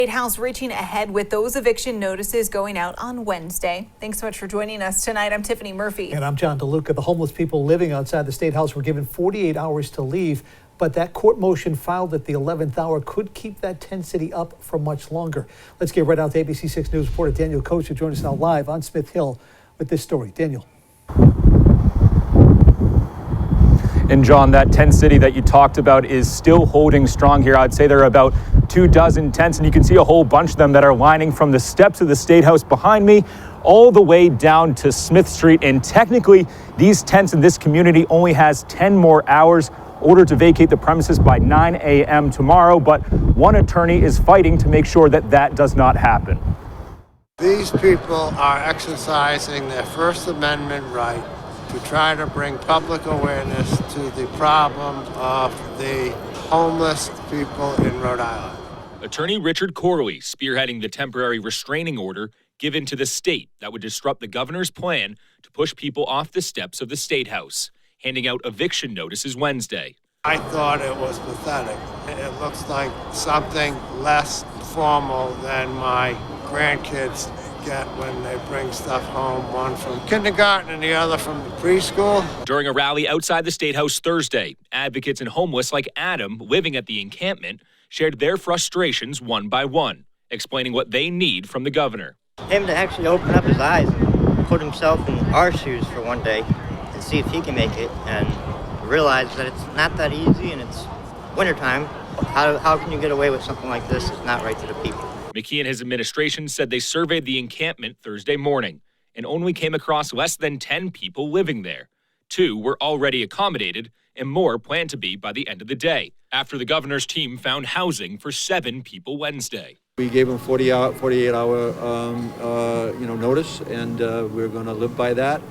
State House reaching ahead with those eviction notices going out on Wednesday. Thanks so much for joining us tonight. I'm Tiffany Murphy. And I'm John DeLuca. The homeless people living outside the State House were given 48 hours to leave, but that court motion filed at the 11th hour could keep that tent city up for much longer. Let's get right out to ABC 6 News reporter Daniel Coates, who joins us now live on Smith Hill with this story. Daniel. And John, that tent city that you talked about is still holding strong here. I'd say there are about 24 tents, and you can see a whole bunch of them that are lining from the steps of the State House behind me all the way down to Smith Street. And technically, these tents in this community only has 10 more hours ordered to vacate the premises by 9 a.m. tomorrow, but one attorney is fighting to make sure that that does not happen. These people are exercising their First Amendment right to try to bring public awareness to the problem of the homeless people in Rhode Island. Attorney Richard Corley spearheading the temporary restraining order given to the state that would disrupt the governor's plan to push people off the steps of the State House, handing out eviction notices Wednesday. I thought it was pathetic. It looks like something less formal than my grandkids get when they bring stuff home, one from kindergarten and the other from the preschool. During a rally outside the State House Thursday, advocates and homeless like Adam living at the encampment shared their frustrations one by one, explaining what they need from the governor. Him to actually open up his eyes and put himself in our shoes for one day and see if he can make it and realize that it's not that easy and it's wintertime. How can you get away with something like this? It's not right to the people. McKee and his administration said they surveyed the encampment Thursday morning and only came across less than 10 people living there. 2 were already accommodated and more plan to be by the end of the day, after the governor's team found housing for 7 people Wednesday. We gave them 48-hour notice, and we're going to live by that.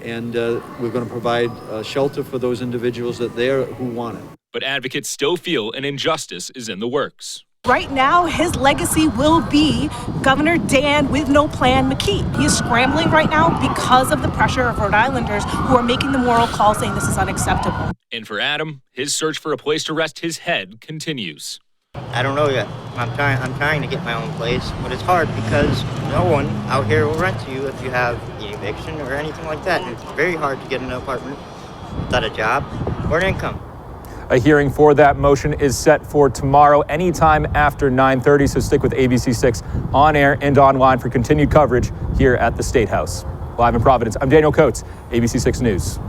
And we're going to provide shelter for those individuals who want it. But advocates still feel an injustice is in the works. Right now, his legacy will be Governor Dan with no plan McKee. He is scrambling right now because of the pressure of Rhode Islanders who are making the moral call saying this is unacceptable. And for Adam, his search for a place to rest his head continues. I don't know yet. I'm trying to get my own place, but it's hard because no one out here will rent to you if you have an eviction or anything like that. And it's very hard to get an apartment without a job or an income. A hearing for that motion is set for tomorrow, anytime after 9:30, so stick with ABC 6 on air and online for continued coverage here at the State House. Live in Providence, I'm Daniel Coates, ABC 6 News.